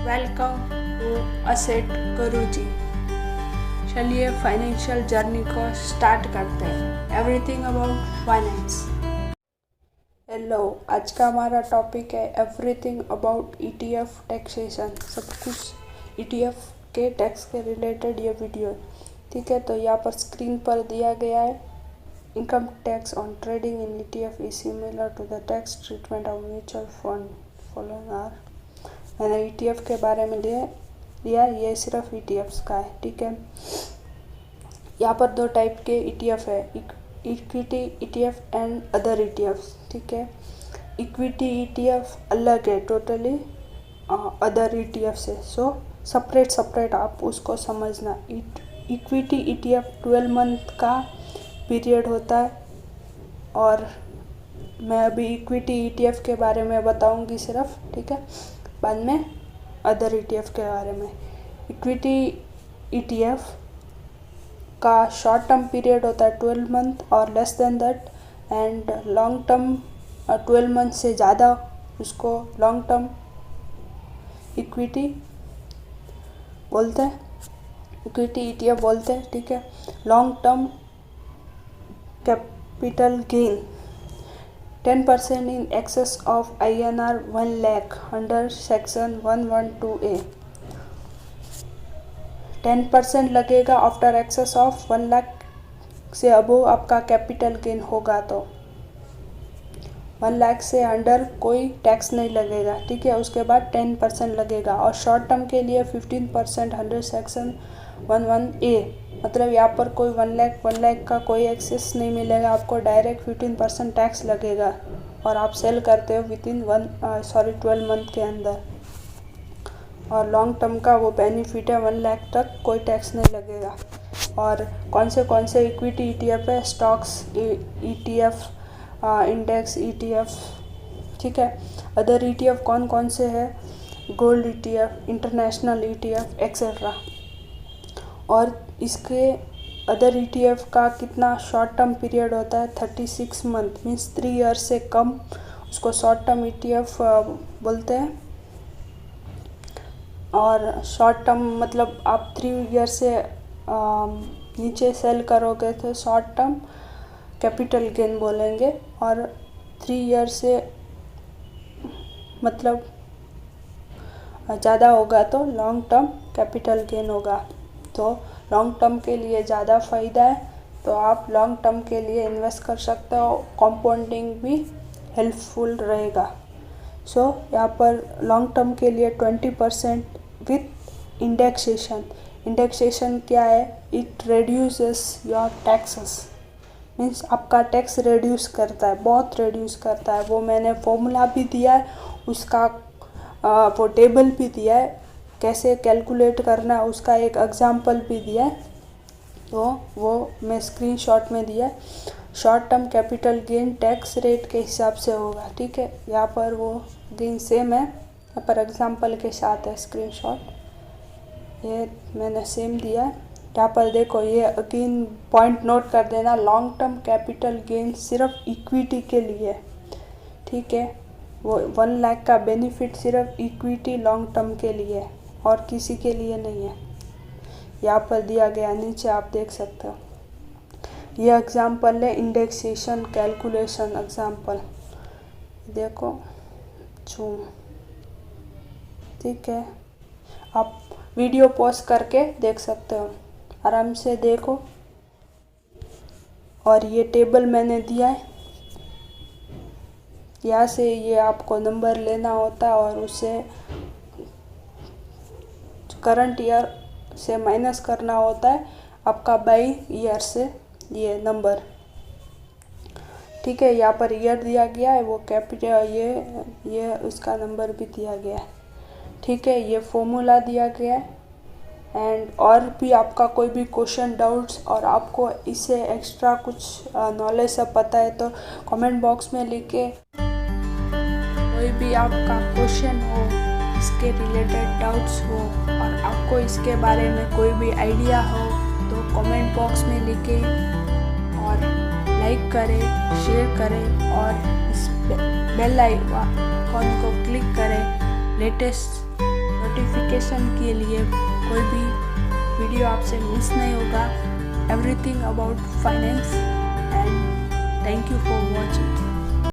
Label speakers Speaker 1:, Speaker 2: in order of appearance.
Speaker 1: Welcome to asset गुरुजी। चलिए financial journey को start करते हैं। Everything about finance. हेलो, आज का हमारा टॉपिक है एवरीथिंग अबाउट ईटीएफ टैक्सेशन। सब कुछ ईटीएफ के टैक्स के रिलेटेड ये वीडियो, ठीक है। तो यहाँ पर स्क्रीन पर दिया गया है, income tax on trading in ETF is similar to the tax treatment of mutual fund following are. मैंने ईटीएफ के बारे में लिया, ये सिर्फ ईटीएफ्स का है, ठीक है। यहाँ पर दो टाइप के ईटीएफ है, equity ETF and other ETFs, ठीक है। इक्विटी ईटीएफ अलग है टोटली अदर ईटीएफ से, सो सेपरेट आप उसको समझना। इक्विटी ईटीएफ 12 मंथ का पीरियड होता है, और मैं अभी इक्विटी ईटीएफ के बारे में बताऊंगी सिर्फ, ठीक है। बाद में अदर ईटीएफ के बारे में। इक्विटी ईटीएफ का शॉर्ट टर्म पीरियड होता है 12 मंथ और less than that, and long term 12 month से ज़्यादा उसको लॉन्ग टर्म इक्विटी बोलते हैं, इक्विटी ईटीएफ बोलते हैं, ठीक है। Long term capital gain 10% in excess of INR 1 lakh under section 112A। 10% लगेगा आफ्टर एक्सेस ऑफ 1 लाख से अबो आपका कैपिटल गेन होगा तो 1 लाख से अंडर कोई टैक्स नहीं लगेगा, ठीक है। उसके बाद 10% लगेगा, और शॉर्ट टर्म के लिए 15% अंडर सेक्शन 11A। मतलब यहाँ पर कोई 1 लाख का कोई एक्सेस नहीं मिलेगा आपको, डायरेक्ट 15% टैक्स लगेगा, और आप सेल करते हो विदिन 12 मंथ के अंदर। और लॉन्ग टर्म का वो बेनिफिट है, 1 लाख तक कोई टैक्स नहीं लगेगा। और कौन से इक्विटी ईटीएफ है? स्टॉक्स ईटीएफ, इंडेक्स ईटीएफ, ठीक है। अदर ईटीएफ कौन से है? Gold ETF, international ETF etcetera. और इसके अदर ईटीएफ का कितना शॉर्ट टर्म पीरियड होता है? 36 मंथ, मीन्स 3 ईयर से कम उसको शॉर्ट टर्म ईटीएफ बोलते हैं। और शॉर्ट टर्म मतलब आप 3 ईयर से नीचे सेल करोगे तो शॉर्ट टर्म कैपिटल गेन बोलेंगे, और 3 ईयर से मतलब ज़्यादा होगा तो लॉन्ग टर्म कैपिटल गेन होगा। तो लॉन्ग टर्म के लिए ज़्यादा फ़ायदा है, तो आप लॉन्ग टर्म के लिए इन्वेस्ट कर सकते हो। कंपाउंडिंग भी हेल्पफुल रहेगा। सो यहाँ पर लॉन्ग टर्म के लिए 20% विथ इंडेक्सेशन। इंडेक्सेशन क्या है? It reduces your taxes, means आपका टैक्स रेड्यूस करता है, बहुत रेड्यूस करता है। वो मैंने फॉर्मूला भी दिया है, उसका वो टेबल भी दिया है, कैसे कैलकुलेट करना है उसका एक एग्जाम्पल भी दिया है, तो वो मैं स्क्रीनशॉट में दिया है। Short term capital gain tax rate के हिसाब से होगा, ठीक है। यहाँ पर वो गेन सेम है, यहाँ पर एग्जाम्पल के साथ है स्क्रीनशॉट, ये मैंने सेम दिया है। यहाँ पर देखो, ये अगेन पॉइंट नोट कर देना, लॉन्ग टर्म कैपिटल गेन सिर्फ इक्विटी के लिए, ठीक है। वो 1 लाख का बेनिफिट सिर्फ इक्विटी लॉन्ग टर्म के लिए, और किसी के लिए नहीं है। यहाँ पर दिया गया, नीचे आप देख सकते हो। ये एग्जाम्पल है इंडेक्सेशन कैलकुलेशन एग्जाम्पल, देखो जूम, ठीक है। आप वीडियो पॉज करके देख सकते हो, आराम से देखो। और ये टेबल मैंने दिया है, यहाँ से ये आपको नंबर लेना होता है, और उससे करंट ईयर से माइनस करना होता है आपका बाई ईयर से ये नंबर, ठीक है। यहाँ पर ईयर दिया गया है, वो कैपिटल ये उसका नंबर भी दिया गया है, ठीक है। ये फॉर्मूला दिया गया है। एंड और भी आपका कोई भी क्वेश्चन डाउट्स, और आपको इससे एक्स्ट्रा कुछ नॉलेज सब पता है तो कमेंट बॉक्स में लिख के, कोई भी आपका क्वेश्चन हो, इसके रिलेटेड डाउट्स हो, और आपको इसके बारे में कोई भी आइडिया हो, तो कमेंट बॉक्स में लिखें, और लाइक करें, शेयर करें, और इस बेल आइकॉन को क्लिक करें लेटेस्ट नोटिफिकेशन के लिए कोई भी वीडियो आपसे मिस नहीं होगा। Everything about finance